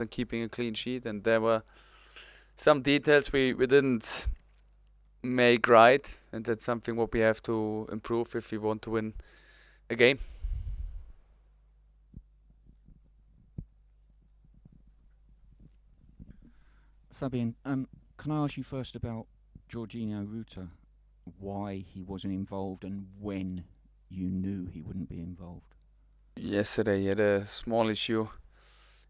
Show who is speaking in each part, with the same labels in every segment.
Speaker 1: and keeping a clean sheet, and there were some details we didn't make right, and that's something what we have to improve if we want to win a game.
Speaker 2: Fabian, can I ask you first about Jorginho Ruta, why he wasn't involved and when you knew he wouldn't be involved?
Speaker 1: Yesterday he had a small issue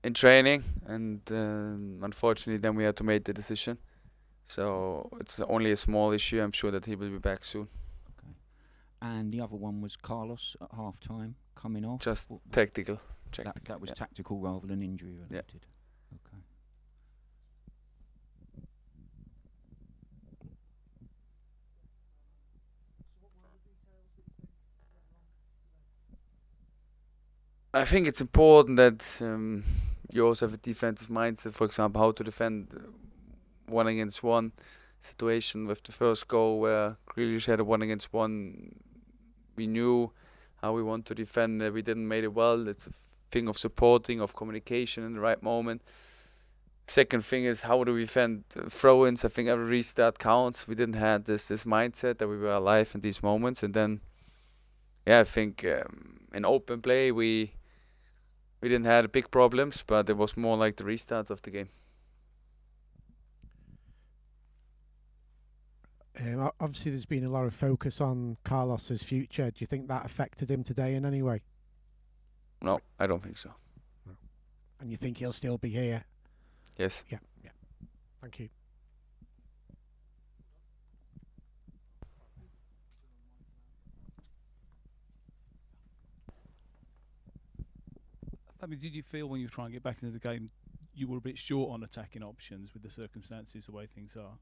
Speaker 1: in training, and unfortunately then we had to make the decision. So it's only a small issue. I'm sure that he will be back soon.
Speaker 2: Okay. And the other one was Carlos at half time coming off.
Speaker 1: Just tactical.
Speaker 2: That was tactical rather than injury related. Okay.
Speaker 1: I think it's important that you also have a defensive mindset. For example, how to defend 1-against-1 situation with the first goal where Grealish had a 1-against-1. We knew how we want to defend. We didn't make it well. It's a thing of supporting, of communication in the right moment. Second thing is how do we defend throw-ins. I think every restart counts. We didn't have this mindset that we were alive in these moments. And then, I think in open play we didn't have big problems, but it was more like the restarts of the game.
Speaker 3: Obviously, there's been a lot of focus on Carlos's future. Do you think that affected him today in any way?
Speaker 1: No, I don't think so.
Speaker 3: No. And you think he'll still be here?
Speaker 1: Yes.
Speaker 3: Yeah. Thank you.
Speaker 4: I mean, did you feel when you were trying to get back into the game, you were a bit short on attacking options with the circumstances, the way things are?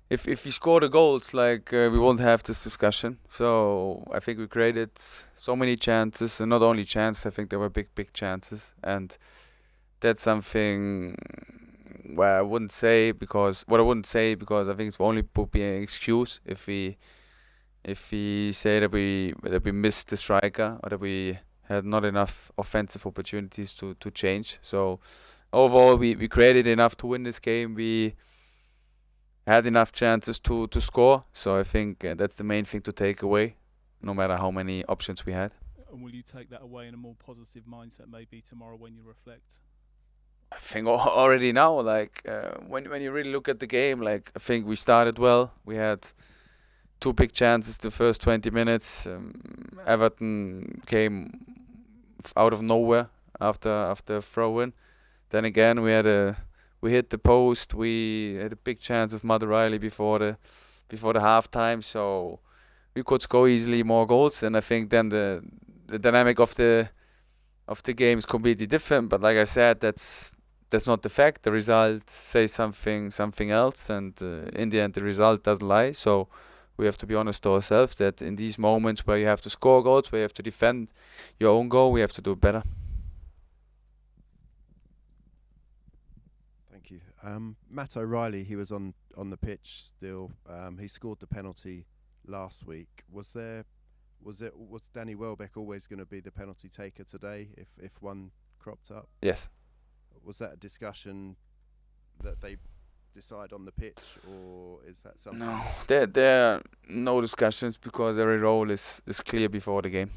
Speaker 1: If we score the goals, we won't have this discussion. So I think we created so many chances, and not only chances. I think there were big chances, and that's something where I wouldn't say because I think it's only would be an excuse if we say that we missed the striker or that we had not enough offensive opportunities to change. So overall, we created enough to win this game. We had enough chances to score. So I think that's the main thing to take away, no matter how many options we had.
Speaker 4: And will you take that away in a more positive mindset maybe tomorrow when you reflect?
Speaker 1: I think already now, when you really look at the game, I think we started well. We had 2 big chances the first 20 minutes. Everton came out of nowhere after a throw-in. Then again, we hit the post. We had a big chance with Riley before the halftime, so we could score easily more goals. And I think then the dynamic of the game is completely different. But like I said, that's not the fact. The result says something else, and in the end, the result doesn't lie. So we have to be honest to ourselves that in these moments where you have to score goals, where you have to defend your own goal, we have to do it better.
Speaker 5: Thank you. Matt O'Reilly, he was on the pitch still. He scored the penalty last week. Was Danny Welbeck always going to be the penalty taker today if one cropped up?
Speaker 1: Yes.
Speaker 5: Was that a discussion that they decide on the pitch, or is that something?
Speaker 1: No, there are no discussions because every role is clear before the game.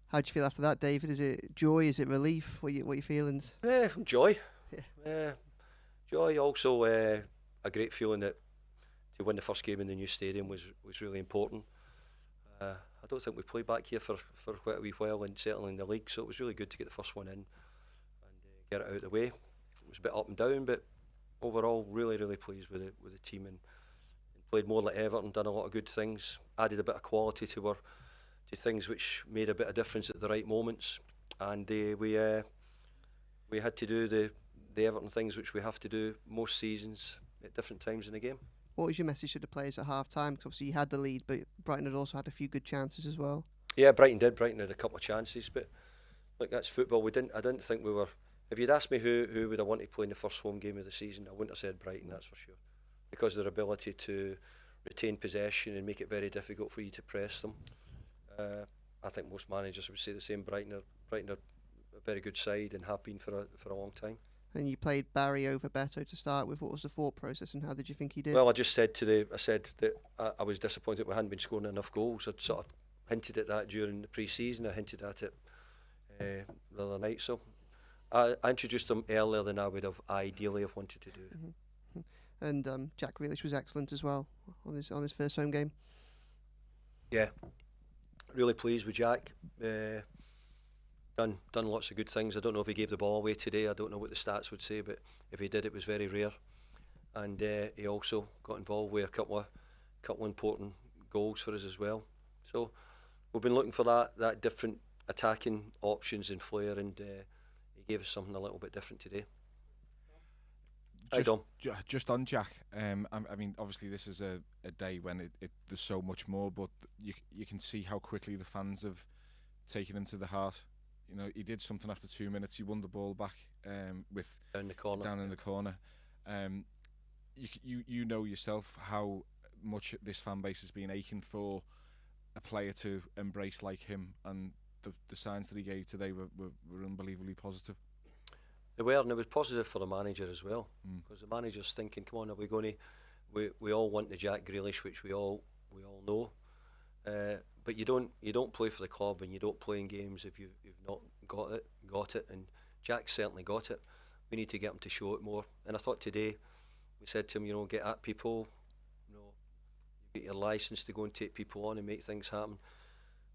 Speaker 6: How do you feel after that, David? Is it joy? Is it relief? What are your feelings?
Speaker 7: Joy.
Speaker 6: Yeah.
Speaker 7: Joy. Also, a great feeling that to win the first game in the new stadium was really important. I don't think we played back here for quite a wee while, and certainly in the league, so it was really good to get the first one in and get it out of the way. It was a bit up and down, but overall really pleased with the team, and played more like Everton, done a lot of good things, added a bit of quality to things which made a bit of difference at the right moments, and we had to do the Everton things which we have to do most seasons at different times in the game.
Speaker 6: What was your message to the players at half time? Because obviously you had the lead, but Brighton had also had a few good chances as well.
Speaker 7: Yeah, Brighton did. Brighton had a couple of chances, but look, that's football. I didn't think we were. If you'd asked me who would I want to play in the first home game of the season, I wouldn't have said Brighton, that's for sure, because of their ability to retain possession and make it very difficult for you to press them. I think most managers would say the same. Brighton are a very good side and have been for a long time.
Speaker 6: And you played Barry over Beto to start with. What was the thought process, and how did you think he did?
Speaker 7: Well, I said that I was disappointed we hadn't been scoring enough goals. I'd sort of hinted at that during the pre-season. I hinted at it the other night. So I introduced him earlier than I would have ideally have wanted to do.
Speaker 6: Mm-hmm. And Jack Grealish was excellent as well on his first home game.
Speaker 7: Yeah, really pleased with Jack. Done lots of good things. I don't know if he gave the ball away today. I don't know what the stats would say, but if he did, it was very rare. And he also got involved with a couple of important goals for us as well. So we've been looking for that different attacking options in flair, and he gave us something a little bit different today.
Speaker 8: Just on Jack, I mean, obviously this is a day when there's so much more, but you can see how quickly the fans have taken him to the heart. You know, he did something after 2 minutes. He won the ball back with
Speaker 7: down in the corner.
Speaker 8: You know yourself how much this fan base has been aching for a player to embrace like him, and the signs that he gave today were unbelievably positive.
Speaker 7: They were, and it was positive for the manager as well, because the manager's thinking, come on, are we going to? We all want the Jack Grealish, which we all know. But you don't play for the club, and you don't play in games if you've not got it, and Jack certainly got it. We need to get him to show it more. And I thought today we said to him, get at people, you get your licence to go and take people on and make things happen.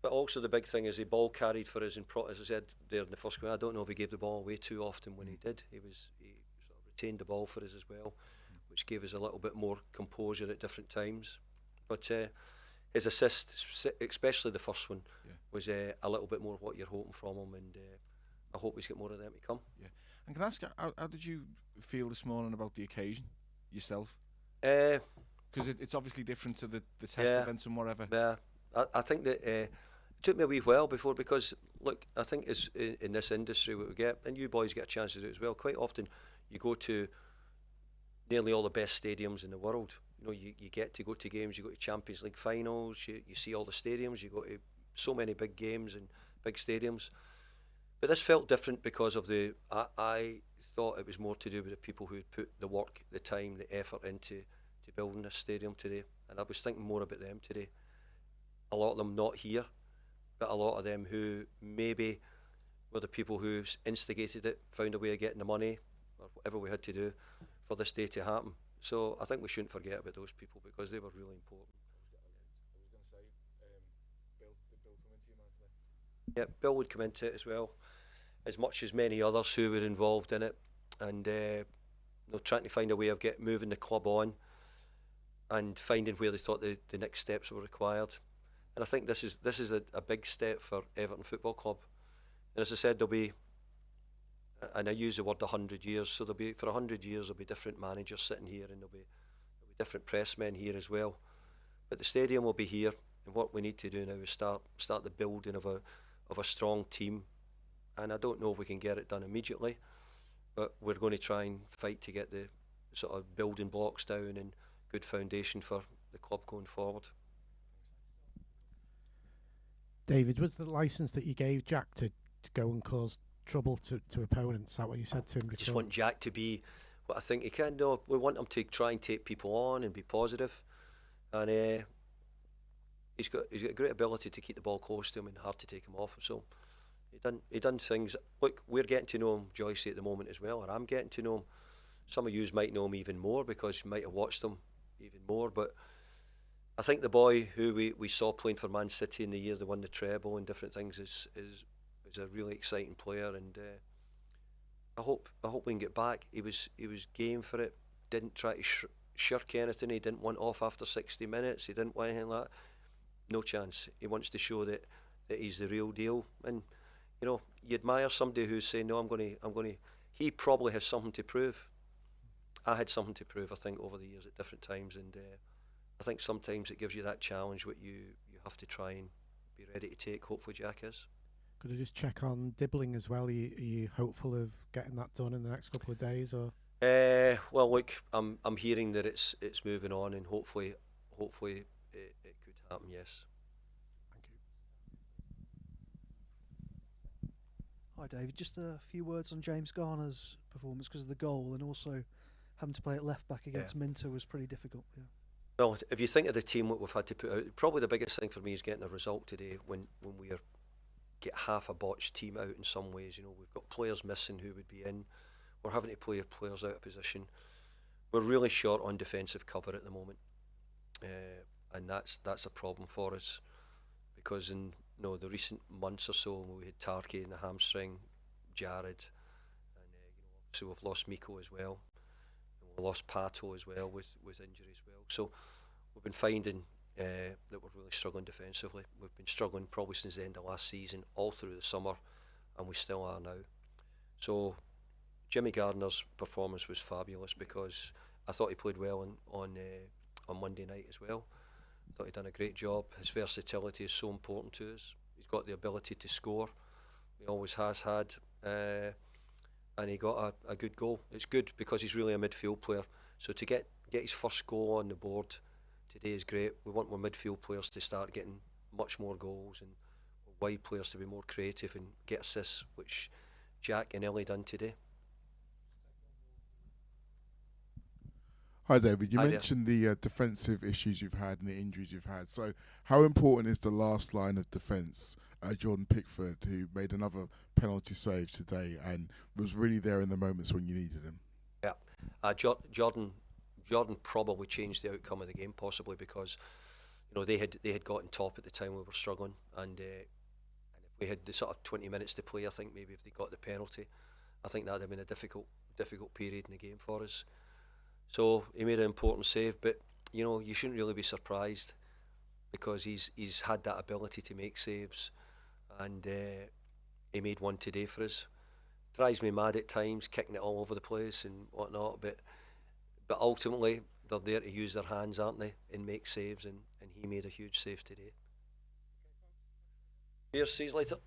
Speaker 7: But also the big thing is the ball carried for us, and as I said there in the first game, I don't know if he gave the ball away too often. When he did, he sort of retained the ball for us as well, which gave us a little bit more composure at different times. But his assist, especially the first one, was a little bit more what you're hoping from him, and I hope he's got more of them to come.
Speaker 8: Yeah. And can I ask, how did you feel this morning about the occasion yourself?
Speaker 7: Because
Speaker 8: it's obviously different to the test events and whatever.
Speaker 7: Yeah, I think that it took me a wee while before, because look, I think it's in this industry what we get, and you boys get a chance to do it as well. Quite often, you go to nearly all the best stadiums in the world. You get to go to games, you go to Champions League finals, you see all the stadiums, you go to so many big games and big stadiums. But this felt different because of I thought it was more to do with the people who had put the work, the time, the effort into building this stadium today. And I was thinking more about them today. A lot of them not here, but a lot of them who maybe were the people who instigated it, found a way of getting the money, or whatever we had to do for this day to happen. So I think we shouldn't forget about those people, because they were really important.
Speaker 8: I was going to say, Bill, did Bill come into your mind today?
Speaker 7: Yeah, Bill would come into it as well, as much as many others who were involved in it, and trying to find a way of moving the club on, and finding where they thought the next steps were required. And I think this is a big step for Everton Football Club. And as I said, there'll be, and I use the word 100 years, so for 100 years there'll be different managers sitting here, and there'll be different pressmen here as well. But the stadium will be here, and what we need to do now is start the building of a strong team. And I don't know if we can get it done immediately, but we're going to try and fight to get the sort of building blocks down and good foundation for the club going forward.
Speaker 3: David, was the licence that you gave Jack to go and cause trouble to opponents? Is that what you said to him before?
Speaker 7: I just want Jack to be what I think he can do. We want him to try and take people on and be positive. And he's got a great ability to keep the ball close to him and hard to take him off. So he done things. Look, we're getting to know him, Joyce, at the moment as well, or I'm getting to know him. Some of you might know him even more because you might have watched him even more. But I think the boy who we saw playing for Man City in the year they won the treble and different things is a really exciting player, and I hope we can get back. He was game for it. Didn't try to shirk anything. He didn't want off after 60 minutes. He didn't want anything like that. No chance. He wants to show that he's the real deal. And you know, you admire somebody who's saying, no, I'm going to. He probably has something to prove. I had something to prove, I think, over the years at different times, and I think sometimes it gives you that challenge what you have to try and be ready to take. Hopefully Jack is.
Speaker 3: Could I just check on Dibbling as well? Are you hopeful of getting that done in the next couple of days, or?
Speaker 7: Well, look, I'm hearing that it's moving on, and hopefully it could happen. Yes.
Speaker 3: Thank you.
Speaker 9: Hi, David. Just a few words on James Garner's performance because of the goal, and also having to play at left back against Minter was pretty difficult. Yeah.
Speaker 7: Well, if you think of the team what we've had to put out, probably the biggest thing for me is getting a result today. When we get half a botched team out in some ways, you know, we've got players missing who would be in. We're having to play players out of position. We're really short on defensive cover at the moment, and that's a problem for us because in the recent months or so we had Tarky in the hamstring, Jared, and so we've lost Miko as well. We lost Pato as well with injury as well. So we've been finding that we're really struggling defensively. We've been struggling probably since the end of last season, all through the summer, and we still are now. So Jimmy Gardner's performance was fabulous because I thought he played well on Monday night as well. I thought he'd done a great job. His versatility is so important to us. He's got the ability to score. He always has had. And he got a good goal. It's good because he's really a midfield player. So to get his first goal on the board today is great. We want our midfield players to start getting much more goals and wide players to be more creative and get assists, which Jack and Ellie done today.
Speaker 10: Hi David, you
Speaker 7: Hi
Speaker 10: mentioned the defensive issues you've had and the injuries you've had. So how important is the last line of defence? Jordan Pickford, who made another penalty save today and was really there in the moments when you needed him.
Speaker 7: Yeah, Jordan probably changed the outcome of the game possibly because they had gotten top at the time we were struggling, and if we had the sort of 20 minutes to play, I think maybe if they got the penalty, I think that would have been a difficult period in the game for us. So he made an important save, but you shouldn't really be surprised because he's had that ability to make saves, and he made one today for us. Drives me mad at times, kicking it all over the place and whatnot, but ultimately they're there to use their hands, aren't they, and make saves, and he made a huge save today. Cheers, see you later.